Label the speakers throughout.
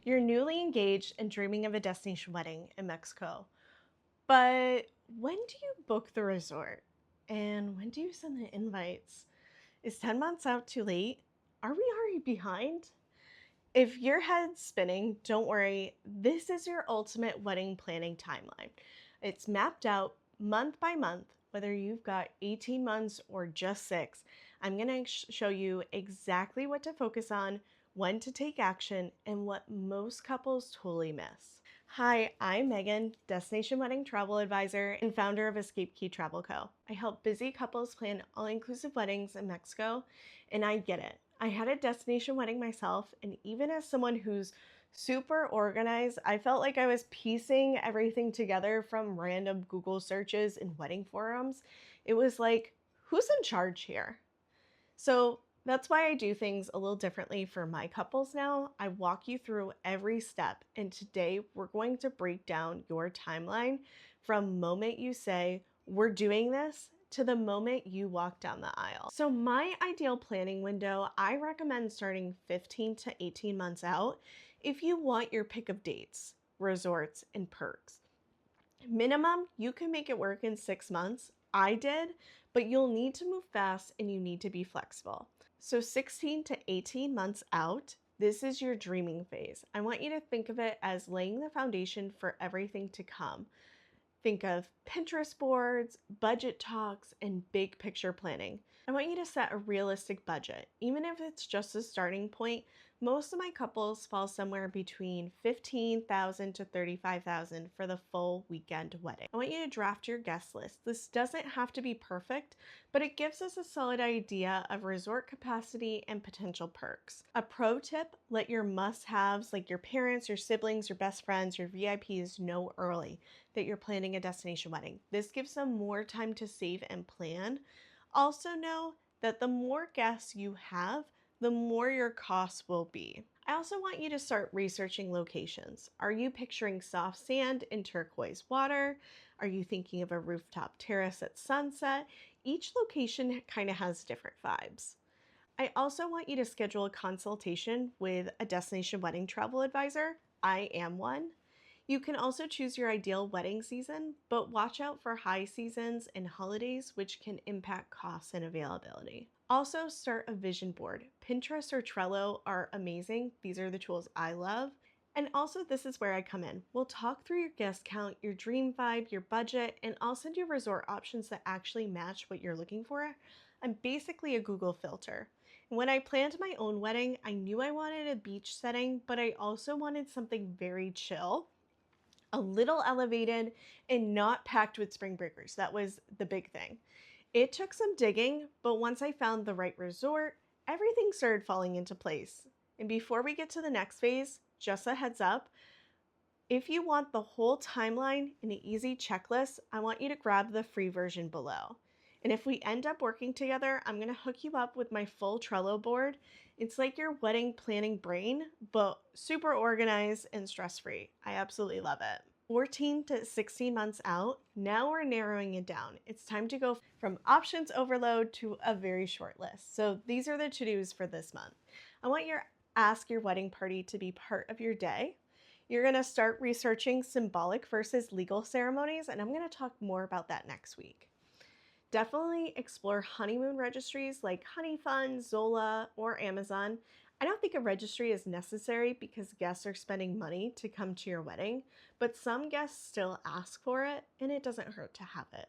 Speaker 1: You're newly engaged and dreaming of a destination wedding in Mexico. But when do you book the resort? And when do you send the invites? Is 10 months out too late? Are we already behind? If your head's spinning, don't worry. This is your ultimate wedding planning timeline. It's mapped out month by month, whether you've got 18 months or just 6. I'm going to show you exactly what to focus on, when to take action, and what most couples totally miss. Hi, I'm Megan, Destination Wedding Travel Advisor and founder of Escape Key Travel Co. I help busy couples plan all-inclusive weddings in Mexico, and I get it. I had a destination wedding myself, and even as someone who's super organized, I felt like I was piecing everything together from random Google searches and wedding forums. It was like, who's in charge here? So that's why I do things a little differently for my couples now. I walk you through every step, and today we're going to break down your timeline from moment you say, we're doing this, to the moment you walk down the aisle. So my ideal planning window, I recommend starting 15 to 18 months out if you want your pick of dates, resorts, and perks. Minimum, you can make it work in 6 months. I did, but you'll need to move fast and you need to be flexible. So 16 to 18 months out, this is your dreaming phase. I want you to think of it as laying the foundation for everything to come. Think of Pinterest boards, budget talks, and big picture planning. I want you to set a realistic budget. Even if it's just a starting point, most of my couples fall somewhere between $15,000 to $35,000 for the full weekend wedding. I want you to draft your guest list. This doesn't have to be perfect, but it gives us a solid idea of resort capacity and potential perks. A pro tip, let your must-haves like your parents, your siblings, your best friends, your VIPs know early that you're planning a destination wedding. This gives them more time to save and plan. Also know that the more guests you have, the more your costs will be. I also want you to start researching locations. Are you picturing soft sand and turquoise water? Are you thinking of a rooftop terrace at sunset? Each location kind of has different vibes. I also want you to schedule a consultation with a destination wedding travel advisor. I am one. You can also choose your ideal wedding season, but watch out for high seasons and holidays, which can impact costs and availability. Also, start a vision board. Pinterest or Trello are amazing. These are the tools I love. And also, this is where I come in. We'll talk through your guest count, your dream vibe, your budget, and I'll send you resort options that actually match what you're looking for. I'm basically a Google filter. When I planned my own wedding, I knew I wanted a beach setting, but I also wanted something very chill, a little elevated, and not packed with spring breakers. That was the big thing. It took some digging, but once I found the right resort, everything started falling into place. And before we get to the next phase, just a heads up, if you want the whole timeline in an easy checklist, I want you to grab the free version below. And if we end up working together, I'm going to hook you up with my full Trello board. It's like your wedding planning brain, but super organized and stress-free. I absolutely love it. 14 to 16 months out, now we're narrowing it down. It's time to go from options overload to a very short list. So these are the to-dos for this month. I want you to ask your wedding party to be part of your day. You're going to start researching symbolic versus legal ceremonies, and I'm going to talk more about that next week. Definitely explore honeymoon registries like Honey Fund, Zola, or Amazon. I don't think a registry is necessary because guests are spending money to come to your wedding, but some guests still ask for it, and it doesn't hurt to have it.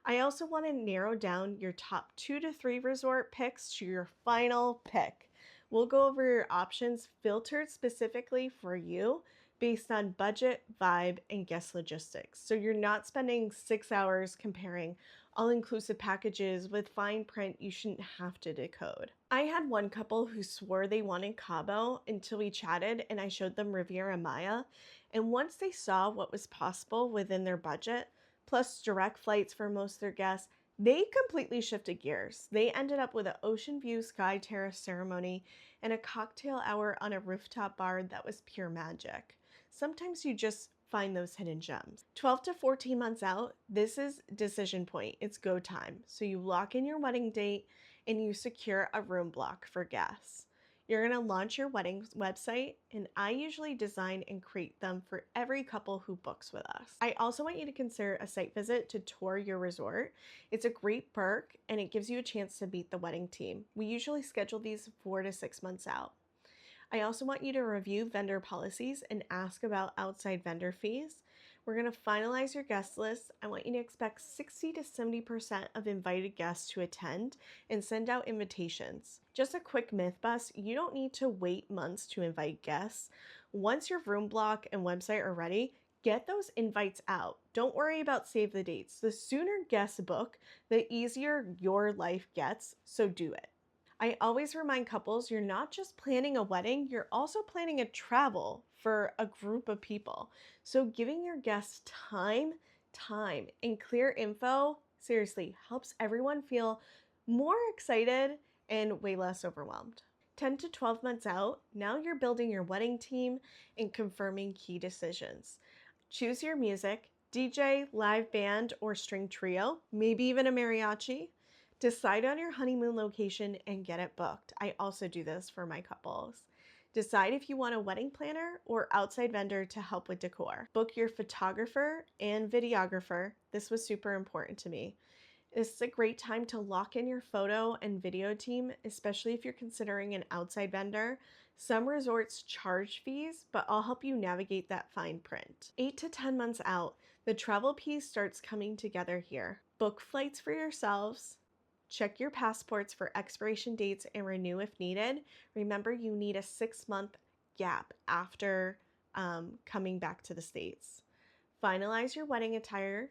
Speaker 1: I also want to narrow down your top 2 to 3 resort picks to your final pick. We'll go over your options filtered specifically for you based on budget, vibe, and guest logistics. So you're not spending 6 hours comparing all-inclusive packages with fine print you shouldn't have to decode. I had one couple who swore they wanted Cabo until we chatted and I showed them Riviera Maya. And once they saw what was possible within their budget, plus direct flights for most of their guests, they completely shifted gears. They ended up with an ocean view sky terrace ceremony and a cocktail hour on a rooftop bar that was pure magic. Sometimes you just find those hidden gems. 12 to 14 months out, this is decision point. It's go time. So you lock in your wedding date and you secure a room block for guests. You're going to launch your wedding website, and I usually design and create them for every couple who books with us. I also want you to consider a site visit to tour your resort. It's a great perk, and it gives you a chance to meet the wedding team. We usually schedule these 4 to 6 months out. I also want you to review vendor policies and ask about outside vendor fees. We're going to finalize your guest list. I want you to expect 60 to 70% of invited guests to attend and send out invitations. Just a quick myth bust, you don't need to wait months to invite guests. Once your room block and website are ready, get those invites out. Don't worry about save the dates. The sooner guests book, the easier your life gets, so do it. I always remind couples you're not just planning a wedding, you're also planning a travel for a group of people. So giving your guests time, and clear info, seriously, helps everyone feel more excited and way less overwhelmed. 10 to 12 months out, now you're building your wedding team and confirming key decisions. Choose your music, DJ, live band, or string trio, maybe even a mariachi. Decide on your honeymoon location and get it booked. I also do this for my couples. Decide if you want a wedding planner or outside vendor to help with decor. Book your photographer and videographer. This was super important to me. This is a great time to lock in your photo and video team, especially if you're considering an outside vendor. Some resorts charge fees, but I'll help you navigate that fine print. 8 to 10 months out, the travel piece starts coming together here. Book flights for yourselves. Check your passports for expiration dates and renew if needed. Remember, you need a 6-month gap after coming back to the States. Finalize your wedding attire.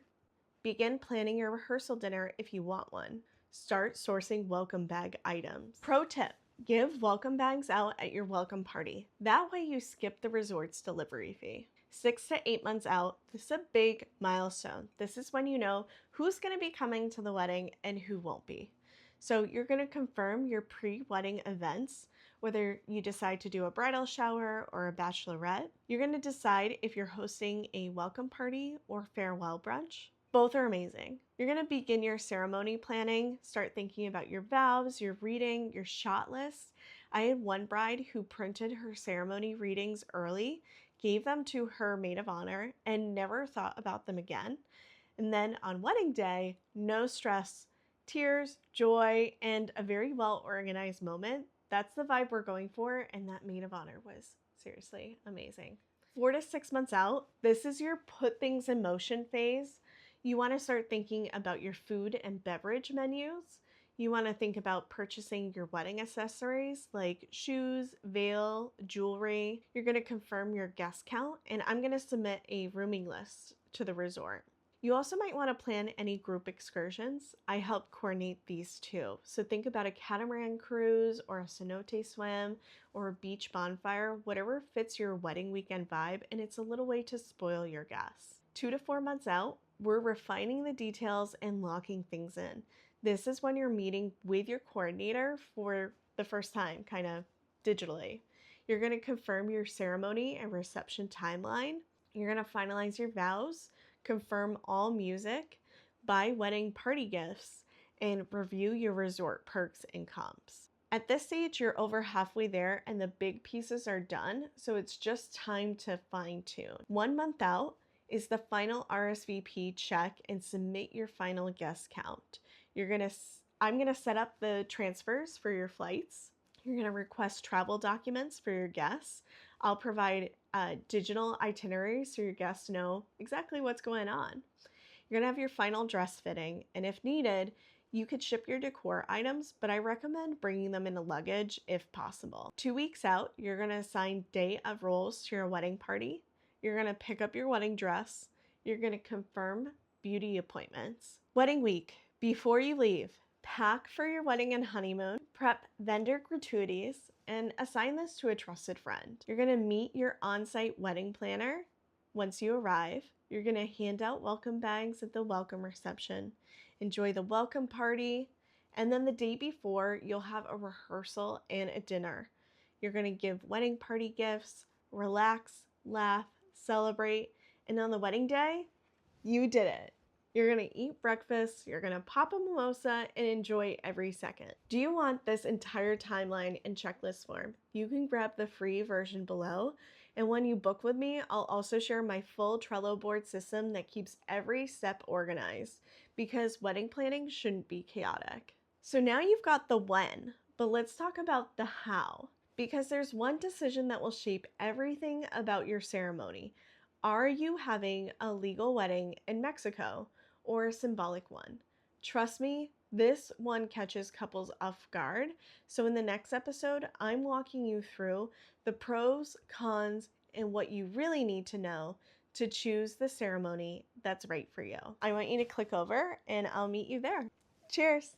Speaker 1: Begin planning your rehearsal dinner if you want one. Start sourcing welcome bag items. Pro tip, give welcome bags out at your welcome party. That way you skip the resort's delivery fee. 6 to 8 months out, this is a big milestone. This is when you know who's going to be coming to the wedding and who won't be. So you're going to confirm your pre-wedding events, whether you decide to do a bridal shower or a bachelorette. You're going to decide if you're hosting a welcome party or farewell brunch. Both are amazing. You're going to begin your ceremony planning, start thinking about your vows, your reading, your shot list. I had one bride who printed her ceremony readings early, gave them to her maid of honor, and never thought about them again. And then on wedding day, no stress, tears, joy, and a very well-organized moment. That's the vibe we're going for, and that maid of honor was seriously amazing. 4 to 6 months out, this is your put things in motion phase. You want to start thinking about your food and beverage menus. You want to think about purchasing your wedding accessories like shoes, veil, jewelry. You're going to confirm your guest count, and I'm going to submit a rooming list to the resort. You also might want to plan any group excursions. I help coordinate these too. So think about a catamaran cruise or a cenote swim or a beach bonfire, whatever fits your wedding weekend vibe, and it's a little way to spoil your guests. 2 to 4 months out, we're refining the details and locking things in. This is when you're meeting with your coordinator for the first time, kind of digitally. You're going to confirm your ceremony and reception timeline. You're going to finalize your vows, confirm all music, buy wedding party gifts, and review your resort perks and comps. At this stage, you're over halfway there and the big pieces are done, so it's just time to fine tune. 1 month out is the final RSVP check and submit your final guest count. I'm gonna set up the transfers for your flights. You're gonna request travel documents for your guests. I'll provide digital itineraries so your guests know exactly what's going on. You're gonna have your final dress fitting, and if needed, you could ship your decor items, but I recommend bringing them in a luggage if possible. 2 weeks out, you're gonna assign day of roles to your wedding party. You're gonna pick up your wedding dress. You're gonna confirm beauty appointments. Wedding week, before you leave, pack for your wedding and honeymoon, prep vendor gratuities, and assign this to a trusted friend. You're gonna meet your on-site wedding planner once you arrive. You're gonna hand out welcome bags at the welcome reception, enjoy the welcome party, and then the day before, you'll have a rehearsal and a dinner. You're gonna give wedding party gifts, relax, laugh, celebrate, and on the wedding day, you did it. You're gonna eat breakfast, you're gonna pop a mimosa, and enjoy every second. Do you want this entire timeline in checklist form? You can grab the free version below. And when you book with me, I'll also share my full Trello board system that keeps every step organized because wedding planning shouldn't be chaotic. So now you've got the when, but let's talk about the how. Because there's one decision that will shape everything about your ceremony. Are you having a legal wedding in Mexico or a symbolic one? Trust me, this one catches couples off guard. So in the next episode, I'm walking you through the pros, cons, and what you really need to know to choose the ceremony that's right for you. I want you to click over and I'll meet you there. Cheers!